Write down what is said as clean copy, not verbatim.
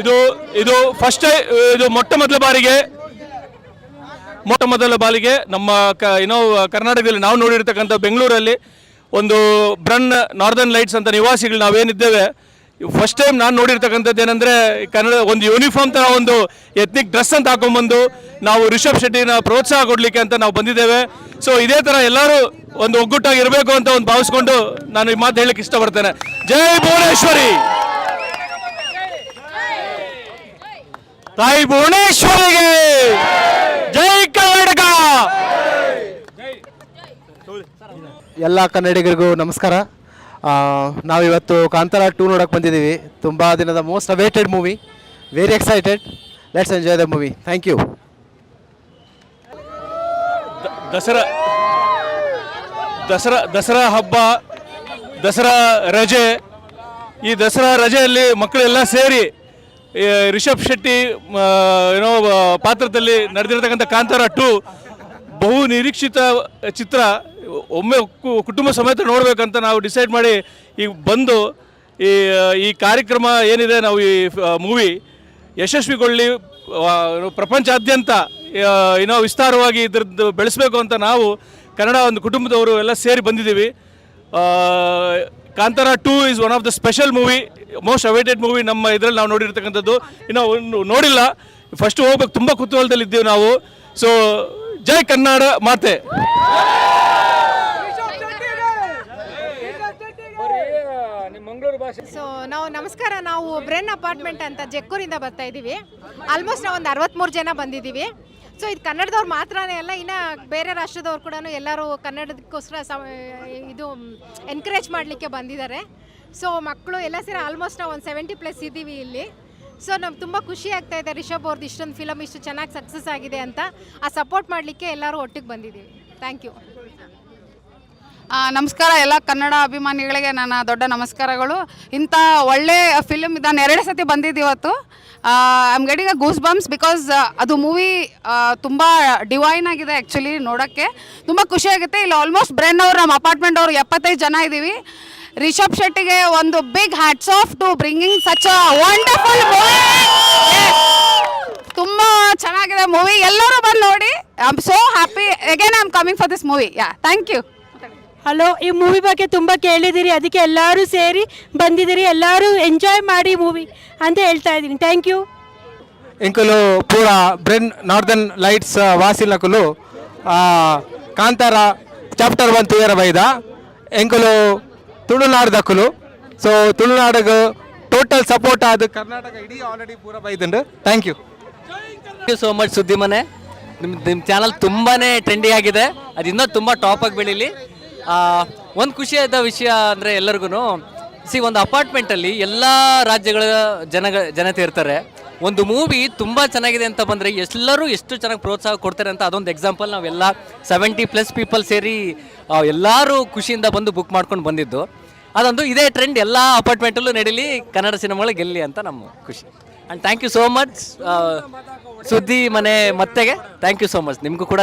ಇದು ಇದು ಫಸ್ಟ್ ಇದು ಮೊಟ್ಟ ಮೊದಲ ಬಾರಿಗೆ ನಮ್ಮ ಕರ್ನಾಟಕದಲ್ಲಿ ನಾವು ನೋಡಿರ್ತಕ್ಕಂಥ ಬೆಂಗಳೂರಲ್ಲಿ ಒಂದು ಬ್ರನ್ ನಾರ್ದರ್ನ್ ಲೈಟ್ಸ್ ಅಂತ ನಿವಾಸಿಗಳು ನಾವೇನಿದ್ದೇವೆ ಫಸ್ಟ್ ಟೈಮ್ ನಾನು ನೋಡಿರ್ತಕ್ಕಂಥದ್ದು ಏನಂದರೆ ಕನ್ನಡ ಒಂದು ಯೂನಿಫಾರ್ಮ್ ಥರ ಒಂದು ಎತ್ನಿಕ್ ಡ್ರೆಸ್ ಅಂತ ಹಾಕೊಂಡ್ಬಂದು ನಾವು ರಿಷಬ್ ಶೆಟ್ಟಿನ ಪ್ರೋತ್ಸಾಹ ಕೊಡಲಿಕ್ಕೆ ಅಂತ ನಾವು ಬಂದಿದ್ದೇವೆ. ಸೊ ಇದೇ ಥರ ಎಲ್ಲರೂ ಒಂದು ಒಗ್ಗಟ್ಟಾಗಿ ಇರಬೇಕು ಅಂತ ಒಂದು ಭಾವಿಸ್ಕೊಂಡು ನಾನು ಈ ಮಾತು ಹೇಳಕ್ಕೆ ಇಷ್ಟಪಡ್ತೇನೆ. ಜೈ ಭುವನೇಶ್ವರಿ, ತಾಯಿ ಭುವನೇಶ್ವರಿಗೆ ಜೈ ಕರ್ನಾಟಕ. ಎಲ್ಲ ಕನ್ನಡಿಗರಿಗೂ ನಮಸ್ಕಾರ. ನಾವಿವತ್ತು ಕಾಂತಾರ 2 ನೋಡೋಕೆ ಬಂದಿದ್ದೀವಿ. ತುಂಬ ದಿನದ most awaited movie. Very excited. Let's enjoy the movie. Thank you. Dasara ಹಬ್ಬ, ದಸರಾ ರಜೆ, ಈ ದಸರಾ ರಜೆಯಲ್ಲಿ ಮಕ್ಕಳೆಲ್ಲ ಸೇರಿ ರಿಷಬ್ ಶೆಟ್ಟಿ ಪಾತ್ರದಲ್ಲಿ ನಡೆದಿರ್ತಕ್ಕಂಥ ಕಾಂತಾರ 2 ಬಹು ನಿರೀಕ್ಷಿತ ಚಿತ್ರ. ಒಮ್ಮೆ ಕುಟುಂಬ ಸಮೇತ ನೋಡಬೇಕಂತ ನಾವು ಡಿಸೈಡ್ ಮಾಡಿ ಈಗ ಬಂದು ಈ ಕಾರ್ಯಕ್ರಮ ಏನಿದೆ, ನಾವು ಈ ಮೂವಿ ಯಶಸ್ವಿಗೊಳ್ಳಿ ಪ್ರಪಂಚಾದ್ಯಂತ ವಿಸ್ತಾರವಾಗಿ ಇದ್ರದ್ದು ಬೆಳೆಸಬೇಕು ಅಂತ ನಾವು ಕನ್ನಡ ಒಂದು ಕುಟುಂಬದವರು ಎಲ್ಲ ಸೇರಿ ಬಂದಿದ್ದೀವಿ. Kantara 2 is one of the special movie, most awaited movie ನಮ್ಮ ಇದರಲ್ಲಿ ನಾವು ನೋಡಿರ್ತಕ್ಕಂಥದ್ದು. ಇನ್ನು ನೋಡಿಲ್ಲ, ಫಸ್ಟ್ ಹೋಗ್ಬೇಕು, ತುಂಬ ಕುತೂಹಲದಲ್ಲಿದ್ದೀವಿ ನಾವು. ಸೊ ಜೈ ಕನ್ನಡ ಮಾತೆ. ಸೊ ನಾವು ನಮಸ್ಕಾರ. ನಾವು ಬ್ರೆನ್ ಅಪಾರ್ಟ್ಮೆಂಟ್ ಅಂತ ಜಕ್ಕೂರಿಂದ ಬರ್ತಾ ಇದ್ದೀವಿ. ಆಲ್ಮೋಸ್ಟ್ ನಾವು ಒಂದು 63 ಜನ ಬಂದಿದ್ದೀವಿ. ಸೊ ಇದು ಕನ್ನಡದವ್ರು ಮಾತ್ರನೇ ಅಲ್ಲ, ಇನ್ನು ಬೇರೆ ರಾಷ್ಟ್ರದವ್ರು ಕೂಡ ಎಲ್ಲರೂ ಕನ್ನಡಕ್ಕೋಸ್ಕರ ಇದು ಎನ್ಕರೇಜ್ ಮಾಡಲಿಕ್ಕೆ ಬಂದಿದ್ದಾರೆ. ಸೊ ಮಕ್ಕಳು ಎಲ್ಲ ಸೇರಿ ಆಲ್ಮೋಸ್ಟ್ ನಾವು ಒಂದು 70+ ಇದ್ದೀವಿ ಇಲ್ಲಿ. ಸೊ ನಮ್ಗೆ ತುಂಬ ಖುಷಿ ಆಗ್ತಾ ಇದೆ, ರಿಷಬ್ ಅವ್ರದ್ದು ಇಷ್ಟೊಂದು ಫಿಲಮ್ ಇಷ್ಟು ಚೆನ್ನಾಗಿ ಸಕ್ಸಸ್ ಆಗಿದೆ ಅಂತ. ಆ ಸಪೋರ್ಟ್ ಮಾಡಲಿಕ್ಕೆ ಎಲ್ಲರೂ ಒಟ್ಟಿಗೆ ಬಂದಿದ್ದೀವಿ. Thank you. ನಮಸ್ಕಾರ ಎಲ್ಲ ಕನ್ನಡ ಅಭಿಮಾನಿಗಳಿಗೆ ನನ್ನ ದೊಡ್ಡ ನಮಸ್ಕಾರಗಳು. ಇಂಥ ಒಳ್ಳೆ ಫಿಲ್ಮ್ ನಾನು 2 ಸತಿ ಬಂದಿದ್ದು ಇವತ್ತು. I am getting a goose bumps because ಅದು ಮೂವಿ ತುಂಬ ಡಿವೈನ್ ಆಗಿದೆ. ಆ್ಯಕ್ಚುಲಿ ನೋಡೋಕ್ಕೆ ತುಂಬ ಖುಷಿಯಾಗುತ್ತೆ. ಇಲ್ಲಿ ಆಲ್ಮೋಸ್ಟ್ ಬ್ರೆನ್ ಅವರು ನಮ್ಮ ಅಪಾರ್ಟ್ಮೆಂಟ್ ಅವರು 75 ಜನ ಇದ್ದೀವಿ. ರಿಷಬ್ ಶೆಟ್ಟಿಗೆ ಒಂದು big hats off to bringing such a wonderful movie. ತುಂಬ ಚೆನ್ನಾಗಿದೆ ಮೂವಿ, ಎಲ್ಲರೂ ಬಂದು ನೋಡಿ. I am so happy. Again I am coming for this movie. Thank you. Hello, ಈ ಮೂವಿ ಬಗ್ಗೆ ತುಂಬ ಕೇಳಿದ್ದೀರಿ, ಅದಕ್ಕೆ ಎಲ್ಲರೂ ಸೇರಿ ಬಂದಿದ್ದೀರಿ. ಎಲ್ಲರೂ ಎಂಜಾಯ್ ಮಾಡಿ ಮೂವಿ ಅಂತ ಹೇಳ್ತಾ ಇದ್ದೀನಿ. Thank you. ಇಂಕಲು ಪೂರ ಬ್ರೆನ್ ನಾರ್ದರ್ನ್ ಲೈಟ್ಸ್ ವಾಸಿಲಕಲು ಕಾಂತಾರ ಚಾಪ್ಟರ್ 1 ತುಯರ ಬೈದ ಎಂಕಲು ತುಳುನಾಡು ದಕ್ಕಲು. ಸೊ ತುಳುನಾಡಿಗೆ ಟೋಟಲ್ ಸಪೋರ್ಟ್ ಆದ ಕರ್ನಾಟಕ ಇಡೀ ಆಲ್ರೆಡಿ ಪೂರ ಬೈದಂಡು. Thank you. Thank you so much ಸುದ್ದಿ ಮನೆ. ನಿಮ್ಮ ಚಾನಲ್ ತುಂಬಾ ಟ್ರೆಂಡಿ ಆಗಿದೆ, ಅದು ಇನ್ನೂ ತುಂಬ ಟಾಪಾಗಿ ಬೆಳೀಲಿ. ಒಂದು ಖುಷಿಯಾದ ವಿಷಯ ಅಂದರೆ ಎಲ್ಲರಿಗೂ ಒಂದು ಅಪಾರ್ಟ್ಮೆಂಟಲ್ಲಿ ಎಲ್ಲ ರಾಜ್ಯಗಳ ಜನತೆ ಇರ್ತಾರೆ. ಒಂದು ಮೂವಿ ತುಂಬ ಚೆನ್ನಾಗಿದೆ ಅಂತ ಬಂದರೆ ಎಲ್ಲರೂ ಎಷ್ಟು ಚೆನ್ನಾಗಿ ಪ್ರೋತ್ಸಾಹ ಕೊಡ್ತಾರೆ ಅಂತ ಅದೊಂದು ಎಕ್ಸಾಂಪಲ್. ನಾವೆಲ್ಲ 70+ ಪೀಪಲ್ ಸೇರಿ ಎಲ್ಲರೂ ಖುಷಿಯಿಂದ ಬಂದು ಬುಕ್ ಮಾಡ್ಕೊಂಡು ಬಂದಿದ್ದು. ಅದೊಂದು ಇದೇ ಟ್ರೆಂಡ್ ಎಲ್ಲ ಅಪಾರ್ಟ್ಮೆಂಟಲ್ಲೂ ನಡೀಲಿ, ಕನ್ನಡ ಸಿನಿಮಾಗಳು ಗೆಲ್ಲಿ ಅಂತ ನಮ್ಮ ಖುಷಿ. And thank you so much ಸುದ್ದಿ ಮನೆ ಮತ್ತೆಗೆ. Thank you so much. ನಿಮಗೂ ಕೂಡ